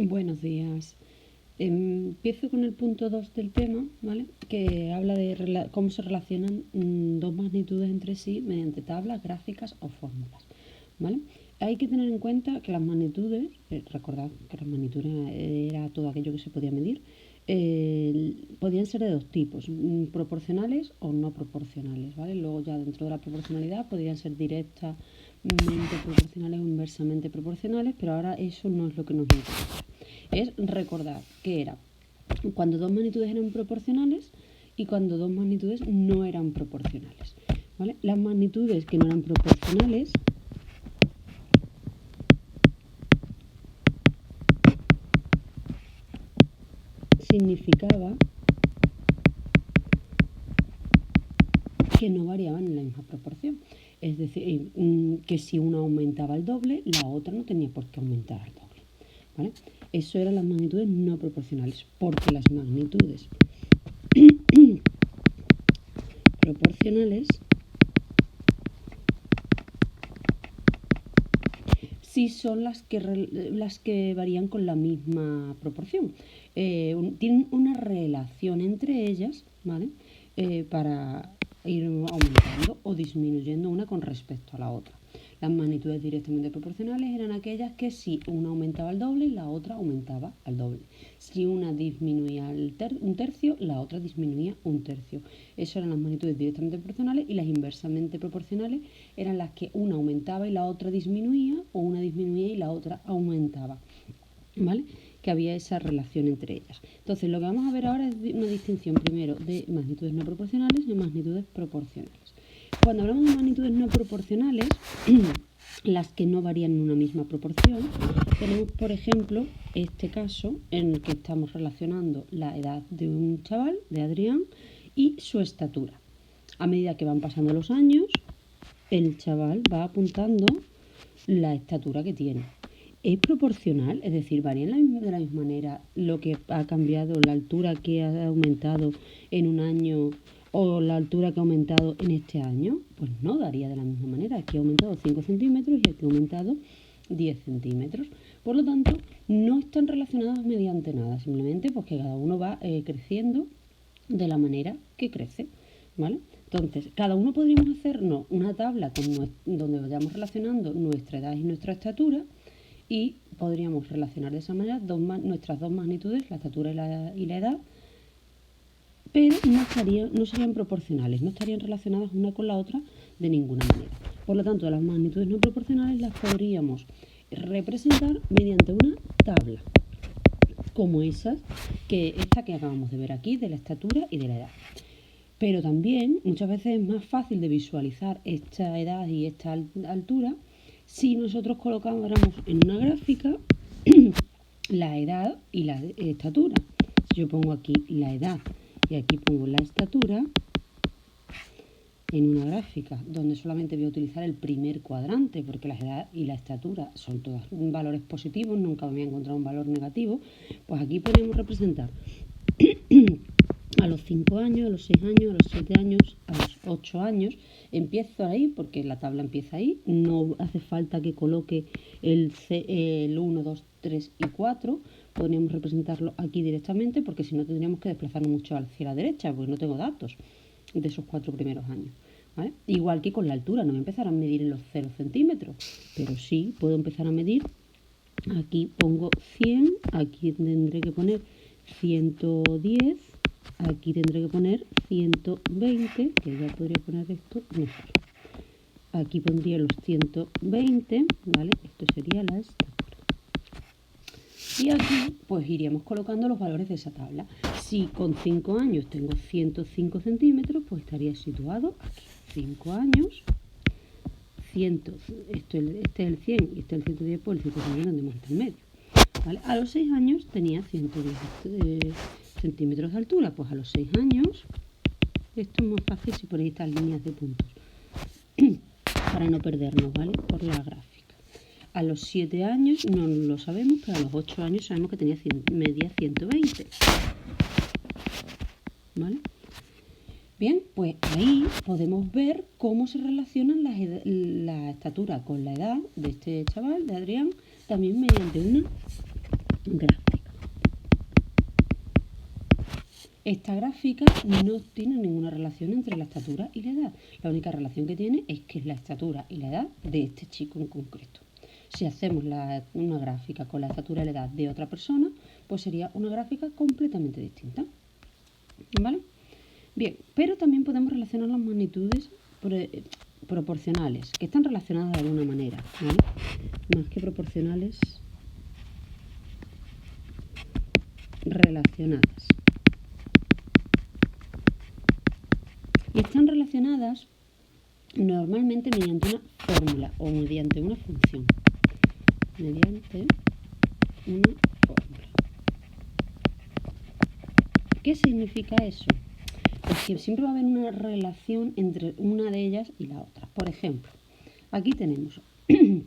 Buenos días. Empiezo con el punto 2 del tema, ¿vale? Que habla de cómo se relacionan dos magnitudes entre sí mediante tablas, gráficas o fórmulas, ¿vale? Hay que tener en cuenta que las magnitudes, recordad que las magnitudes era todo aquello que se podía medir, podían ser de dos tipos, proporcionales o no proporcionales, ¿vale? Luego ya dentro de la proporcionalidad podían ser directamente proporcionales o inversamente proporcionales, pero ahora eso no es lo que nos interesa. Es recordar que era cuando dos magnitudes eran proporcionales y cuando dos magnitudes no eran proporcionales, ¿vale? Las magnitudes que no eran proporcionales significaba que no variaban en la misma proporción. Es decir, que si una aumentaba el doble, la otra no tenía por qué aumentar al doble, ¿vale? Eso eran las magnitudes no proporcionales, porque las magnitudes proporcionales sí son las que varían con la misma proporción. Tienen una relación entre ellas, ¿vale? Para ir aumentando o disminuyendo una con respecto a la otra. Las magnitudes directamente proporcionales eran aquellas que si una aumentaba al doble, la otra aumentaba al doble. Si una disminuía un tercio, la otra disminuía un tercio. Esas eran las magnitudes directamente proporcionales, y las inversamente proporcionales eran las que una aumentaba y la otra disminuía, o una disminuía y la otra aumentaba, ¿vale? Que había esa relación entre ellas. Entonces, lo que vamos a ver ahora es una distinción primero de magnitudes no proporcionales y magnitudes proporcionales. Cuando hablamos de magnitudes no proporcionales, las que no varían en una misma proporción, tenemos, por ejemplo, este caso en el que estamos relacionando la edad de un chaval, de Adrián, y su estatura. A medida que van pasando los años, el chaval va apuntando la estatura que tiene. Es proporcional, es decir, varía de la misma manera lo que ha cambiado, la altura que ha aumentado en un año o la altura que ha aumentado en este año. Pues no daría de la misma manera. Aquí ha aumentado 5 centímetros y aquí ha aumentado 10 centímetros. Por lo tanto, no están relacionadas mediante nada, simplemente pues que cada uno va creciendo de la manera que crece, ¿vale? Entonces, cada uno podríamos hacernos una tabla donde vayamos relacionando nuestra edad y nuestra estatura, y podríamos relacionar de esa manera nuestras dos magnitudes, la estatura y la edad, pero no serían proporcionales, no estarían relacionadas una con la otra de ninguna manera. Por lo tanto, las magnitudes no proporcionales las podríamos representar mediante una tabla, como esta que acabamos de ver aquí, de la estatura y de la edad. Pero también muchas veces es más fácil de visualizar esta edad y esta altura si nosotros colocáramos en una gráfica la edad y la estatura. Si yo pongo aquí la edad y aquí pongo la estatura en una gráfica donde solamente voy a utilizar el primer cuadrante, porque la edad y la estatura son todos valores positivos, nunca me voy a encontrar un valor negativo, pues aquí podemos representar a los 5 años, a los 6 años, a los 7 años, a los 8 años. Empiezo ahí porque la tabla empieza ahí. No hace falta que coloque el 1, 2, 3 y 4. Podríamos representarlo aquí directamente, porque si no tendríamos que desplazarnos mucho hacia la derecha, porque no tengo datos de esos 4 primeros años, ¿vale? Igual que con la altura, no voy a empezar a medir en los 0 centímetros, pero sí puedo empezar a medir. Aquí pongo 100, aquí tendré que poner 110, aquí tendré que poner 120, que ya podría poner esto mejor. Aquí pondría los 120, ¿vale? Esto sería la estatura. Y aquí pues iríamos colocando los valores de esa tabla. Si con 5 años tengo 105 centímetros, pues estaría situado aquí. 5 años, este es el 100 y este es el 110, pues el 110 tendremos hasta el medio, ¿vale? A los 6 años tenía 110 centímetros de altura, pues a los 6 años, esto es más fácil si ponéis estas líneas de puntos, para no perdernos, ¿vale? Por la gráfica. A los 7 años no lo sabemos, pero a los 8 años sabemos que medía 120, ¿vale? Bien, pues ahí podemos ver cómo se relacionan la estatura con la edad de este chaval, de Adrián, también mediante una gráfica. Esta gráfica no tiene ninguna relación entre la estatura y la edad. La única relación que tiene es que es la estatura y la edad de este chico en concreto. Si hacemos una gráfica con la estatura y la edad de otra persona, pues sería una gráfica completamente distinta. ¿Vale? Bien, pero también podemos relacionar las magnitudes proporcionales, que están relacionadas de alguna manera, ¿vale? Más que proporcionales, relacionadas. Y están relacionadas normalmente mediante una fórmula o mediante una función. Mediante una fórmula. ¿Qué significa eso? Pues que siempre va a haber una relación entre una de ellas y la otra. Por ejemplo, aquí tenemos que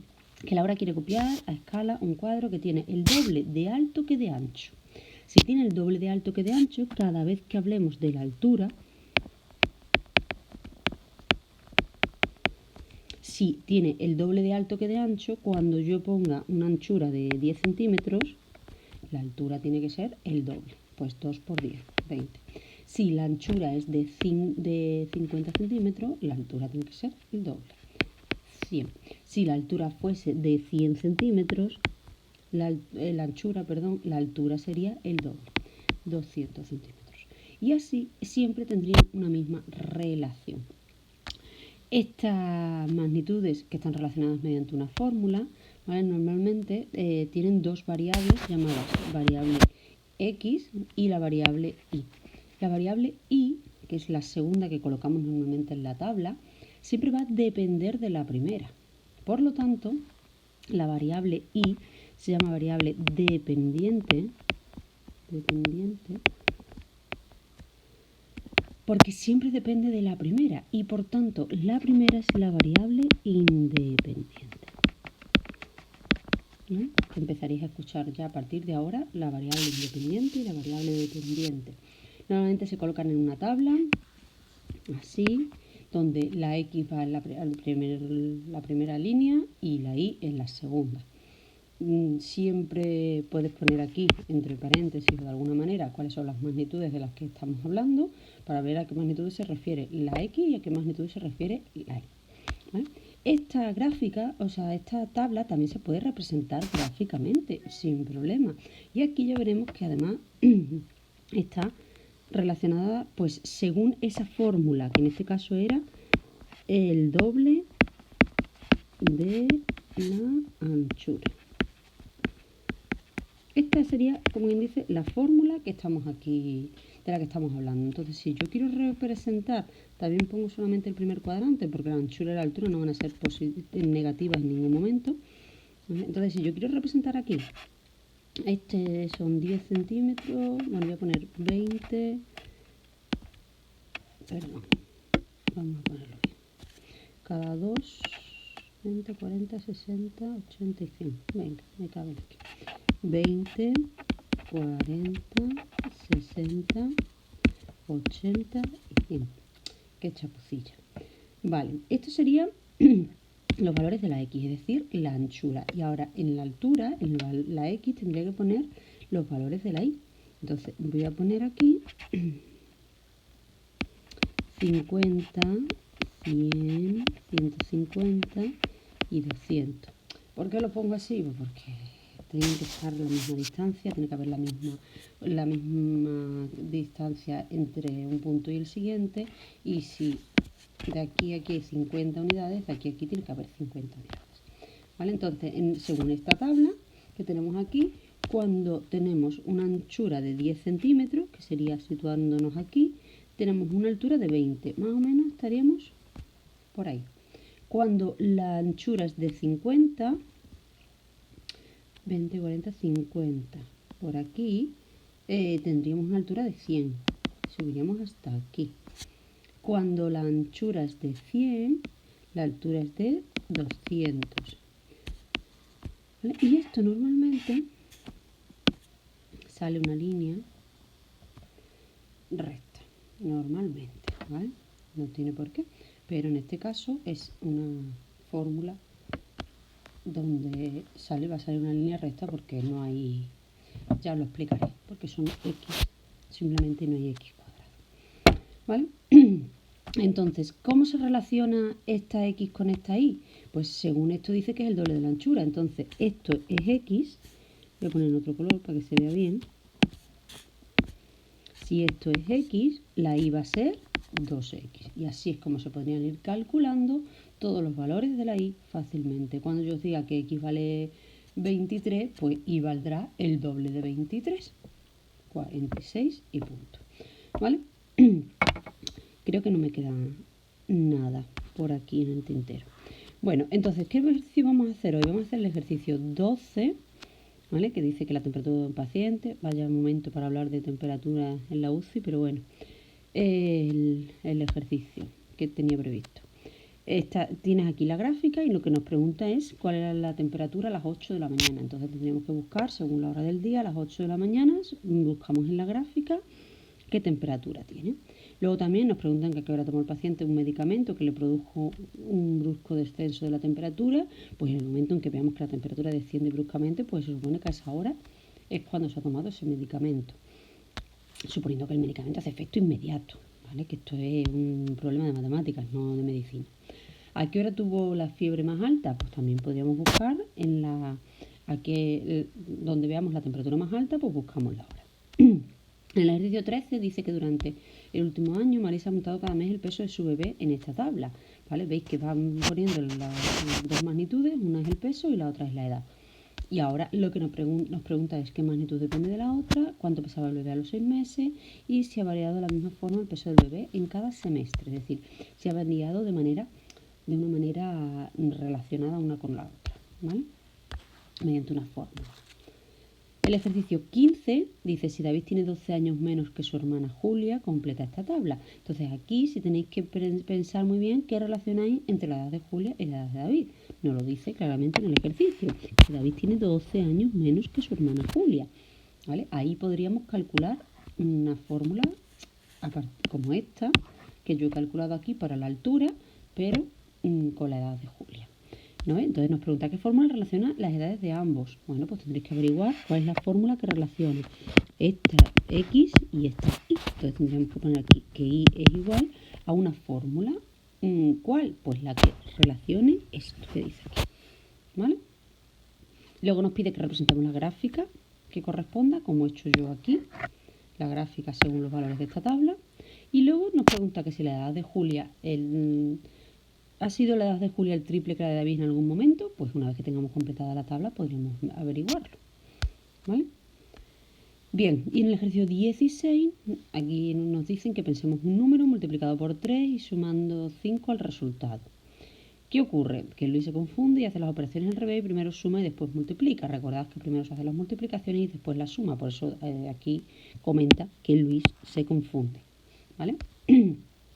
Laura quiere copiar a escala un cuadro que tiene el doble de alto que de ancho. Si tiene el doble de alto que de ancho, cada vez que hablemos de la altura, si tiene el doble de alto que de ancho, cuando yo ponga una anchura de 10 centímetros, la altura tiene que ser el doble. Pues 2 por 10, 20. Si la anchura es de 50 centímetros, la altura tiene que ser el doble. 100. Si la altura fuese de 100 centímetros, la altura sería el doble, 200 centímetros. Y así siempre tendrían una misma relación. Estas magnitudes que están relacionadas mediante una fórmula, ¿vale? Normalmente tienen dos variables llamadas variable x y la variable y. La variable y, que es la segunda que colocamos normalmente en la tabla, siempre va a depender de la primera. Por lo tanto, la variable y se llama variable dependiente, porque siempre depende de la primera y por tanto la primera es la variable independiente. ¿No? Empezaréis a escuchar ya a partir de ahora la variable independiente y la variable dependiente. Normalmente se colocan en una tabla, así, donde la X va en la primera línea y la Y en la segunda. Siempre puedes poner aquí, entre paréntesis o de alguna manera, cuáles son las magnitudes de las que estamos hablando, para ver a qué magnitud se refiere la X y a qué magnitud se refiere la Y. ¿Vale? Esta gráfica, esta tabla también se puede representar gráficamente, sin problema. Y aquí ya veremos que además está relacionada, pues, según esa fórmula, que en este caso era el doble de la anchura. Esta sería, como quien dice, la fórmula que estamos aquí, de la que estamos hablando. Entonces, si yo quiero representar, también pongo solamente el primer cuadrante, porque la anchura y la altura no van a ser negativas en ningún momento. Entonces, si yo quiero representar aquí, este son 10 centímetros, bueno, voy a poner 20, perdón, vamos a ponerlo bien. Cada 2, 20, 40, 60, 80 y 100. Venga, me cabe aquí. 20, 40, 60, 80 y 100. Qué chapucilla. Vale, esto sería los valores de la X, es decir, la anchura. Y ahora en la altura, en la X, tendría que poner los valores de la Y. Entonces voy a poner aquí 50, 100, 150 y 200. ¿Por qué lo pongo así? Pues porque tienen que estar a la misma distancia, tiene que haber la misma distancia entre un punto y el siguiente, y si de aquí a aquí hay 50 unidades, de aquí a aquí tiene que haber 50 unidades. ¿Vale? Entonces, según esta tabla que tenemos aquí, cuando tenemos una anchura de 10 centímetros, que sería situándonos aquí, tenemos una altura de 20, más o menos estaríamos por ahí. Cuando la anchura es de 50, 20, 40, 50. Por aquí tendríamos una altura de 100. Subiríamos hasta aquí. Cuando la anchura es de 100, la altura es de 200. ¿Vale? Y esto normalmente sale una línea recta. Normalmente, ¿vale? No tiene por qué. Pero en este caso es una fórmula donde va a salir una línea recta porque no hay, ya lo explicaré, porque son X, simplemente no hay X. ¿vale? Entonces, ¿cómo se relaciona esta X con esta Y? Pues según esto dice que es el doble de la anchura. Entonces, esto es X. Voy a poner en otro color para que se vea bien. Si esto es X, la Y va a ser 2X. Y así es como se podrían ir calculando todos los valores de la Y fácilmente. Cuando yo os diga que X vale 23, pues Y valdrá el doble de 23. 46 y punto. ¿Vale? Creo que no me queda nada por aquí en el tintero. Bueno, entonces, ¿qué ejercicio vamos a hacer hoy? Vamos a hacer el ejercicio 12, ¿vale? Que dice que la temperatura de un paciente, vaya momento para hablar de temperatura en la UCI, pero bueno, el ejercicio que tenía previsto. Tienes aquí la gráfica y lo que nos pregunta es cuál era la temperatura a las 8 de la mañana. Entonces tendríamos que buscar, según la hora del día, a las 8 de la mañana, buscamos en la gráfica qué temperatura tiene. Luego también nos preguntan que a qué hora tomó el paciente un medicamento que le produjo un brusco descenso de la temperatura. Pues en el momento en que veamos que la temperatura desciende bruscamente, pues se supone que a esa hora es cuando se ha tomado ese medicamento. Suponiendo que el medicamento hace efecto inmediato, ¿vale? Que esto es un problema de matemáticas, no de medicina. ¿A qué hora tuvo la fiebre más alta? Pues también podríamos buscar donde veamos la temperatura más alta, pues buscamos la hora. En el ejercicio 13 dice que durante el último año Marisa ha aumentado cada mes el peso de su bebé en esta tabla, ¿vale? Veis que van poniendo las dos magnitudes, una es el peso y la otra es la edad. Y ahora lo que nos pregunta es qué magnitud depende de la otra, cuánto pesaba el bebé a los 6 meses y si ha variado de la misma forma el peso del bebé en cada semestre. Es decir, si ha variado de una manera relacionada una con la otra, ¿vale? Mediante una fórmula. El ejercicio 15 dice, si David tiene 12 años menos que su hermana Julia, completa esta tabla. Entonces aquí si tenéis que pensar muy bien qué relación hay entre la edad de Julia y la edad de David. Nos lo dice claramente en el ejercicio, que David tiene 12 años menos que su hermana Julia, ¿vale? Ahí podríamos calcular una fórmula como esta, que yo he calculado aquí para la altura, pero con la edad de Julia, ¿no? Entonces nos pregunta qué fórmula relaciona las edades de ambos. Bueno, pues tendréis que averiguar cuál es la fórmula que relacione esta X y esta Y. Entonces tendríamos que poner aquí que Y es igual a una fórmula. ¿Cuál? Pues la que relacione esto que dice aquí, ¿vale? Luego nos pide que representemos la gráfica que corresponda, como he hecho yo aquí, la gráfica según los valores de esta tabla. Y luego nos pregunta que si la edad de Julia ¿ha sido la edad de Julia el triple que la de David en algún momento? Pues una vez que tengamos completada la tabla podríamos averiguarlo, ¿vale? Bien, y en el ejercicio 16, aquí nos dicen que pensemos un número multiplicado por 3 y sumando 5 al resultado. ¿Qué ocurre? Que Luis se confunde y hace las operaciones al revés, primero suma y después multiplica. Recordad que primero se hacen las multiplicaciones y después la suma, por eso aquí comenta que Luis se confunde, ¿vale?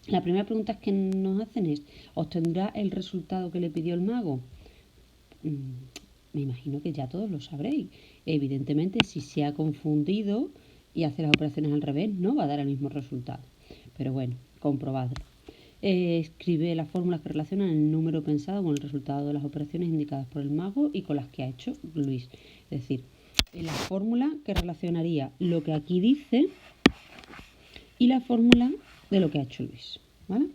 La primera pregunta que nos hacen es, ¿obtendrá el resultado que le pidió el mago? Me imagino que ya todos lo sabréis. Evidentemente, si se ha confundido y hace las operaciones al revés, no va a dar el mismo resultado. Pero bueno, comprobadlo. Escribe las fórmulas que relacionan el número pensado con el resultado de las operaciones indicadas por el mago y con las que ha hecho Luis. Es decir, la fórmula que relacionaría lo que aquí dice y la fórmula de lo que ha hecho Luis, ¿vale?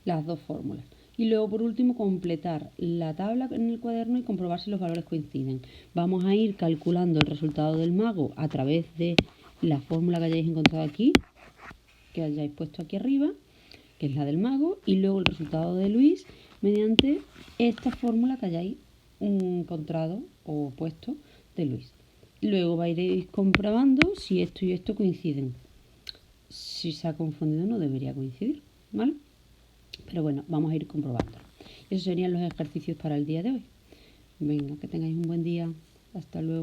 Las dos fórmulas. Y luego, por último, completar la tabla en el cuaderno y comprobar si los valores coinciden. Vamos a ir calculando el resultado del mago a través de la fórmula que hayáis encontrado aquí, que hayáis puesto aquí arriba, que es la del mago, y luego el resultado de Luis mediante esta fórmula que hayáis encontrado o puesto de Luis. Luego iréis comprobando si esto y esto coinciden. Si se ha confundido no debería coincidir, ¿vale? Pero bueno, vamos a ir comprobándolo. Esos serían los ejercicios para el día de hoy. Venga, que tengáis un buen día. Hasta luego.